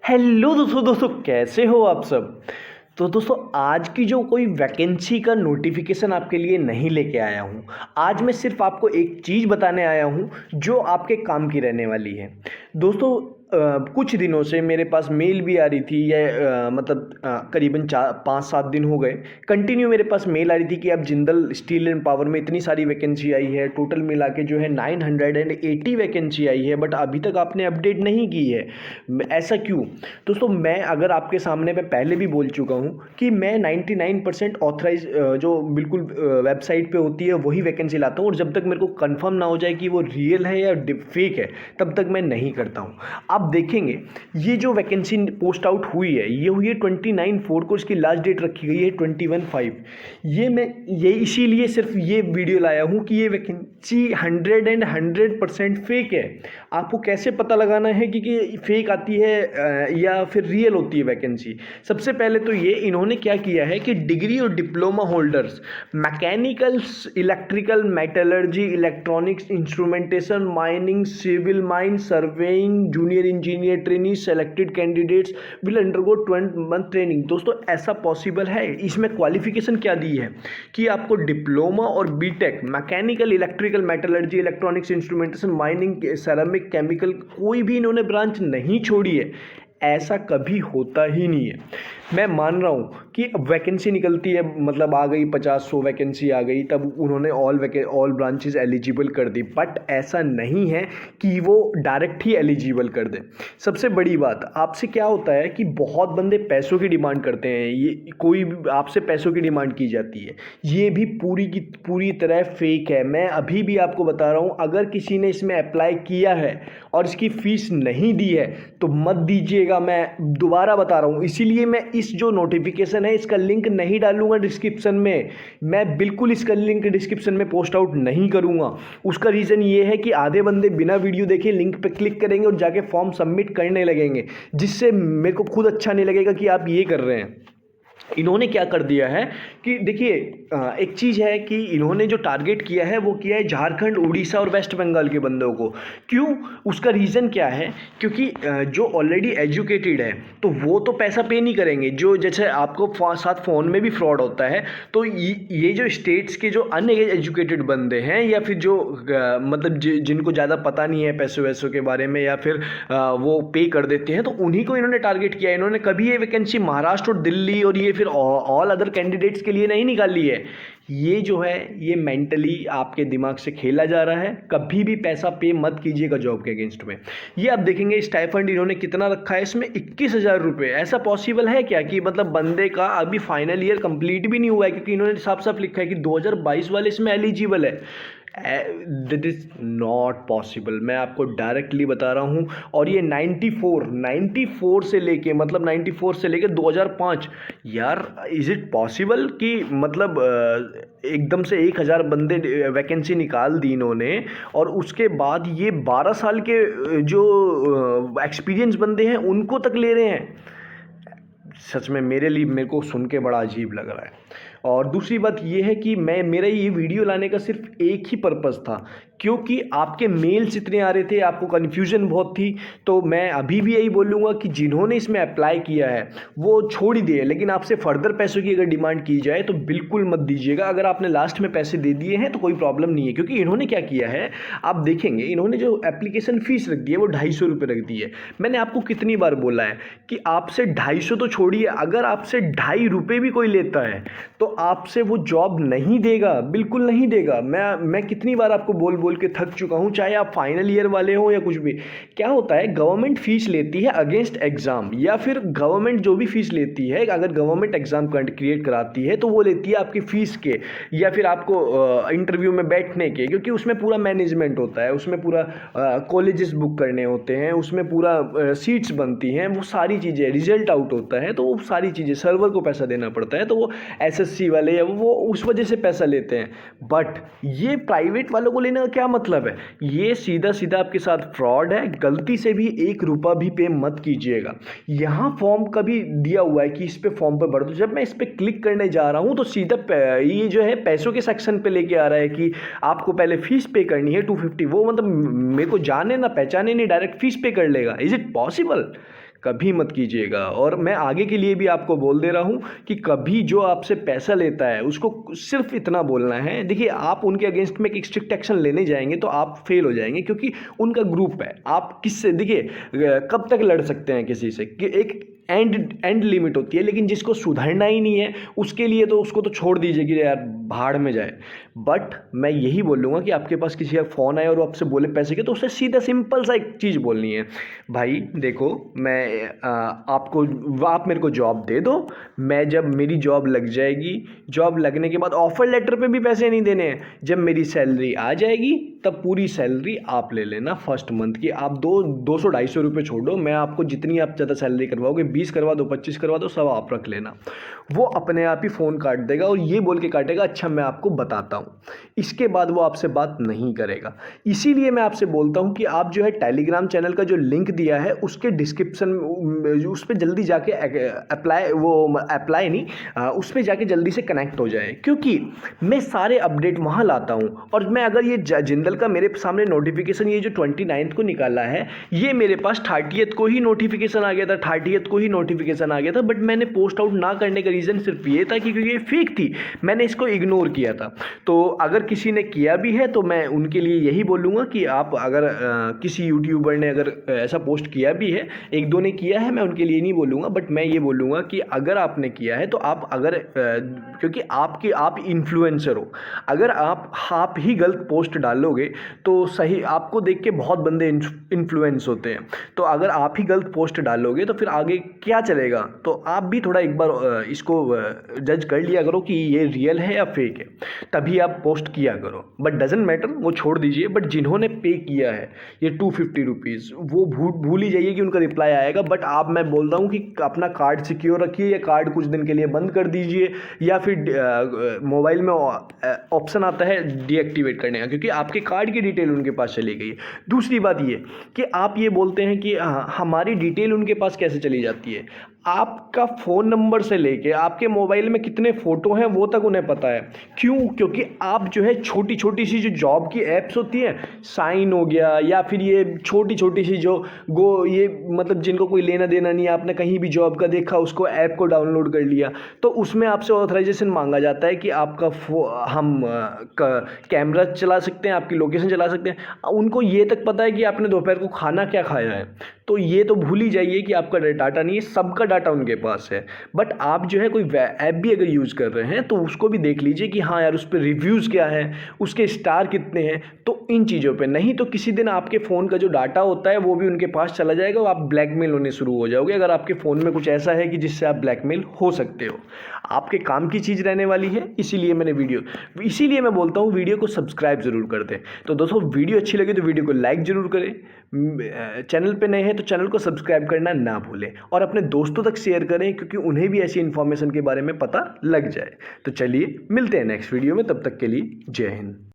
Hello दोस्तों कैसे हो आप सब। तो दोस्तों आज की जो कोई वैकेंसी का नोटिफिकेशन आपके लिए नहीं लेके आया हूँ। आज मैं सिर्फ आपको एक चीज़ बताने आया हूँ जो आपके काम की रहने वाली है। दोस्तों कुछ दिनों से मेरे पास मेल भी आ रही थी या करीबन 5-7 दिन हो गए कंटिन्यू मेरे पास मेल आ रही थी कि अब जिंदल स्टील एंड पावर में इतनी सारी वैकेंसी आई है। टोटल मिला के जो है 980 वैकेंसी आई है, बट अभी तक आपने अपडेट नहीं की है। ऐसा क्यों? दोस्तों मैं अगर आपके सामने मैं पहले भी बोल चुका हूँ कि मैं 99% ऑथराइज जो बिल्कुल वेबसाइट पे होती है वही वैकेंसी लाता हूँ, और जब तक मेरे को कंफर्म ना हो जाए कि वो रियल है या फेक है तब तक मैं नहीं करता हूँ। आप देखेंगे ये जो वैकेंसी पोस्ट आउट हुई है ये हुई है 29/4 को, इसकी लास्ट डेट रखी गई है 21/5। ये इसीलिए सिर्फ ये वीडियो लाया हूँ कि ये वैकेंसी 100% फेक है। आपको कैसे पता लगाना है कि फेक आती है या फिर रियल होती है वैकेंसी? सबसे पहले तो ये इन्होंने क्या किया है कि डिग्री और diploma holders mechanical, electrical, metallurgy, electronics, instrumentation, mining, civil mine, surveying, junior engineer trainee selected candidates will undergo 12 month training. दोस्तों ऐसा पॉसिबल है? इसमें क्वालिफिकेशन क्या दी है कि आपको डिप्लोमा और B Tech mechanical, electrical, metallurgy, electronics, instrumentation, mining, ceramic, chemical, कोई भी इन्होंने ब्रांच नहीं छोड़ी है। ऐसा कभी होता ही नहीं है। मैं मान रहा हूँ कि अब वैकेंसी निकलती है, मतलब आ गई 50-100 वैकेंसी आ गई, तब उन्होंने ऑल ब्रांचेस एलिजिबल कर दी, बट ऐसा नहीं है कि वो डायरेक्ट ही एलिजिबल कर दे। सबसे बड़ी बात आपसे क्या होता है कि बहुत बंदे पैसों की डिमांड करते हैं, ये कोई भी आपसे पैसों की डिमांड की जाती है, ये भी पूरी की पूरी तरह फेक है। मैं अभी भी आपको बता रहा हूँ, अगर किसी ने इसमें अप्लाई किया है और इसकी फ़ीस नहीं दी है तो मत दीजिएगा। मैं दोबारा बता रहा हूँ, इसीलिए मैं इस जो नोटिफिकेशन है इसका लिंक नहीं डालूंगा डिस्क्रिप्शन में। मैं बिल्कुल इसका लिंक डिस्क्रिप्शन में पोस्ट आउट नहीं करूंगा। उसका रीज़न ये है कि आधे बंदे बिना वीडियो देखे लिंक पे क्लिक करेंगे और जाके फॉर्म सबमिट करने लगेंगे, जिससे मेरे को खुद अच्छा नहीं लगेगा कि आप ये कर रहे हैं। इन्होंने क्या कर दिया है कि देखिए, एक चीज़ है कि इन्होंने जो टारगेट किया है वो किया है झारखंड, उड़ीसा और वेस्ट बंगाल के बंदों को। क्यों? उसका रीज़न क्या है? क्योंकि जो ऑलरेडी एजुकेटेड है तो वो तो पैसा पे नहीं करेंगे। जो जैसे आपको साथ फ़ोन में भी फ्रॉड होता है, तो ये जो स्टेट्स के जो अनएजुकेटेड बंदे हैं या फिर जो जिनको ज़्यादा पता नहीं है पैसों वैसों के बारे में, या फिर वो पे कर देते हैं, तो उन्हीं को इन्होंने टारगेट किया है। इन्होंने कभी ये वैकेंसी महाराष्ट्र और दिल्ली और ये फिर ऑल अदर कैंडिडेट्स के लिए नहीं निकाली है। ये जो है ये मेंटली आपके दिमाग से खेला जा रहा है। कभी भी पैसा पे मत कीजिएगा जॉब के अगेंस्ट में। ये आप देखेंगे स्टाइफंड इन्होंने कितना रखा है इसमें, 21,000 रुपये। ऐसा पॉसिबल है क्या कि मतलब बंदे का अभी फाइनल ईयर कंप्लीट भी नहीं हुआ है, क्योंकि इन्होंने साफ साफ लिखा है कि 2022 वाले इसमें एलिजिबल है। दैट इज़ नॉट पॉसिबल, मैं आपको डायरेक्टली बता रहा हूँ। और ये 94 से लेके 94 से लेके 2005, यार इज़ इट पॉसिबल कि एकदम से 1,000 बंदे वैकेंसी निकाल दी इन्होंने, और उसके बाद ये 12 साल के जो एक्सपीरियंस बंदे हैं उनको तक ले रहे हैं। सच में मेरे को सुन के बड़ा अजीब लग रहा है। और दूसरी बात ये है कि मेरा ये वीडियो लाने का सिर्फ एक ही पर्पज़ था, क्योंकि आपके मेल्स इतने आ रहे थे, आपको कन्फ्यूज़न बहुत थी। तो मैं अभी भी यही बोलूँगा कि जिन्होंने इसमें अप्लाई किया है वो छोड़ ही दिए, लेकिन आपसे फर्दर पैसों की अगर डिमांड की जाए तो बिल्कुल मत दीजिएगा। अगर आपने लास्ट में पैसे दे दिए हैं तो कोई प्रॉब्लम नहीं है, क्योंकि इन्होंने क्या किया है आप देखेंगे, इन्होंने जो एप्लीकेशन फ़ीस रख दी है वो 250 रुपये रख दी है। मैंने आपको कितनी बार बोला है कि आपसे 250 तो छोड़िए, अगर आपसे 2.5 रुपये भी कोई लेता है तो आपसे वो जॉब नहीं देगा, बिल्कुल नहीं देगा। मैं कितनी बार आपको बोल के थक चुका हूँ, चाहे आप फाइनल ईयर वाले हो या कुछ भी। क्या होता है, गवर्नमेंट फीस लेती है अगेंस्ट एग्जाम, या फिर गवर्नमेंट जो भी फीस लेती है, अगर गवर्नमेंट एग्जाम क्रिएट कराती है तो वो लेती है आपकी फीस के, या फिर आपको इंटरव्यू में बैठने के, क्योंकि उसमें पूरा मैनेजमेंट होता है, उसमें पूरा कॉलेजेस बुक करने होते हैं, उसमें पूरा सीट्स बनती हैं, वो सारी चीज़ें, रिजल्ट आउट होता है तो वो सारी चीज़ें, सर्वर को पैसा देना पड़ता है, तो वो एसएससी वाले या वो उस वजह से पैसा लेते हैं। बट ये प्राइवेट वालों को लेने का क्या मतलब है? ये सीधा सीधा आपके साथ फ्रॉड है। गलती से भी 1 रुपया भी पे मत कीजिएगा। यहाँ फॉर्म का भी दिया हुआ है कि इस पे फॉर्म पर भर दो। जब मैं इस पे क्लिक करने जा रहा हूँ तो सीधा ये जो है पैसों के सेक्शन पे लेके आ रहा है कि आपको पहले फीस पे करनी है 250। वो मतलब मेरे को जाने ना पहचाने नहीं, डायरेक्ट फीस पे कर लेगा। Is it possible? कभी मत कीजिएगा। और मैं आगे के लिए भी आपको बोल दे रहा हूँ कि कभी जो आपसे पैसा लेता है उसको सिर्फ इतना बोलना है। देखिए, आप उनके अगेंस्ट में एक स्ट्रिक्ट एक्शन लेने जाएंगे तो आप फेल हो जाएंगे, क्योंकि उनका ग्रुप है। आप किससे, देखिए कब तक लड़ सकते हैं किसी से, कि एक एंड लिमिट होती है, लेकिन जिसको सुधरना ही नहीं है उसके लिए तो उसको तो छोड़ दीजिए कि यार भाड़ में जाए। बट मैं यही बोलूँगा कि आपके पास किसी का फ़ोन आए और वो आपसे बोले पैसे के, तो उससे सीधा सिंपल सा एक चीज़ बोलनी है, भाई देखो मैं आप मेरे को जॉब दे दो, मैं जब मेरी जॉब लग जाएगी, जॉब लगने के बाद ऑफर लेटर पे भी पैसे नहीं देने हैं, जब मेरी सैलरी आ जाएगी तब पूरी सैलरी आप ले लेना फर्स्ट मंथ की। आप 200-250 रुपये छोड़ो, मैं आपको जितनी आप ज़्यादा सैलरी करवाओगे, 20 करवा दो, 25 करवा दो, सब आप रख लेना। वो अपने आप ही फ़ोन काट देगा और ये बोल के काटेगा, अच्छा मैं आपको बताता हूँ। इसके बाद वो आपसे बात नहीं करेगा। इसीलिए मैं आपसे बोलता हूँ कि आप जो है टेलीग्राम चैनल का जो लिंक दिया है उसके डिस्क्रिप्शन में उस पर जल्दी जाके उस पर जाके जल्दी से कनेक्ट हो जाए, क्योंकि मैं सारे अपडेट वहाँ लाता हूँ। और मैं अगर ये जिंदल का मेरे सामने नोटिफिकेशन ये जो 29 को निकाला है, ये मेरे पास 30 को ही नोटिफिकेशन आ गया था, 30 को ही नोटिफिकेशन आ गया था। बट मैंने पोस्ट आउट ना करने का रीज़न सिर्फ ये था कि क्योंकि ये फेक थी, मैंने इसको इग्नोर किया था। तो अगर किसी ने किया भी है तो मैं उनके लिए यही बोलूँगा कि आप अगर किसी यूट्यूबर ने अगर ऐसा पोस्ट किया भी है, एक दो ने किया है, मैं उनके लिए नहीं बोलूँगा, बट मैं ये बोलूँगा कि अगर आपने किया है तो आप अगर क्योंकि आप इन्फ्लुएंसर हो, अगर आप ही गलत पोस्ट डालोगे तो सही आपको देख के बहुत बंदे इन्फ्लुएंस होते हैं। तो अगर आप ही गलत पोस्ट डालोगे तो फिर आगे क्या चलेगा। तो आप भी थोड़ा एक बार इसको जज कर लिया करो कि ये रियल है या फेक है, तभी आप पोस्ट किया करो। बट डजेंट मैटर, वो छोड़ दीजिए। बट जिन्होंने पे किया है ये 250 रुपीज़, वो भूल ही जाइए कि उनका रिप्लाई आएगा। बट आप, मैं बोल रहा हूँ कि अपना कार्ड सिक्योर रखिए, या कार्ड कुछ दिन के लिए बंद कर दीजिए, या फिर मोबाइल में ऑप्शन आता है डीएक्टिवेट करने का, क्योंकि आपके कार्ड की डिटेल उनके पास चली गई है। दूसरी बात ये कि आप ये बोलते हैं कि हमारी डिटेल उनके पास कैसे चली जाती है। आपका फ़ोन नंबर से लेके आपके मोबाइल में कितने फ़ोटो हैं वो तक उन्हें पता है। क्यों? क्योंकि आप जो है छोटी छोटी सी जो जॉब की ऐप्स होती हैं, साइन हो गया, या फिर ये छोटी छोटी सी जो ये मतलब जिनको कोई लेना देना नहीं है, आपने कहीं भी जॉब का देखा, उसको ऐप को डाउनलोड कर लिया, तो उसमें आपसे ऑथराइजेशन मांगा जाता है कि आपका हम कैमरा चला सकते हैं, आपकी लोकेशन चला सकते हैं। उनको ये तक पता है कि आपने दोपहर को खाना क्या खाया है। तो ये तो भूल ही जाइए कि आपका डाटा नहीं है, सबका डाटा उनके पास है। बट आप जो है कोई ऐप भी अगर यूज़ कर रहे हैं तो उसको भी देख लीजिए कि हाँ यार, उस पर रिव्यूज़ क्या है, उसके स्टार कितने हैं। तो इन चीज़ों पे नहीं तो किसी दिन आपके फ़ोन का जो डाटा होता है वो भी उनके पास चला जाएगा और आप ब्लैकमेल होने शुरू हो जाओगे, अगर आपके फ़ोन में कुछ ऐसा है कि जिससे आप ब्लैकमेल हो सकते हो। आपके काम की चीज़ रहने वाली है, इसीलिए मैं बोलता हूँ वीडियो को सब्सक्राइब ज़रूर कर दें। तो दोस्तों, वीडियो अच्छी लगे तो वीडियो को लाइक ज़रूर करें, चैनल पे नए हैं तो चैनल को सब्सक्राइब करना ना भूलें, और अपने दोस्तों तक शेयर करें, क्योंकि उन्हें भी ऐसी इन्फॉर्मेशन के बारे में पता लग जाए। तो चलिए मिलते हैं नेक्स्ट वीडियो में, तब तक के लिए जय हिंद।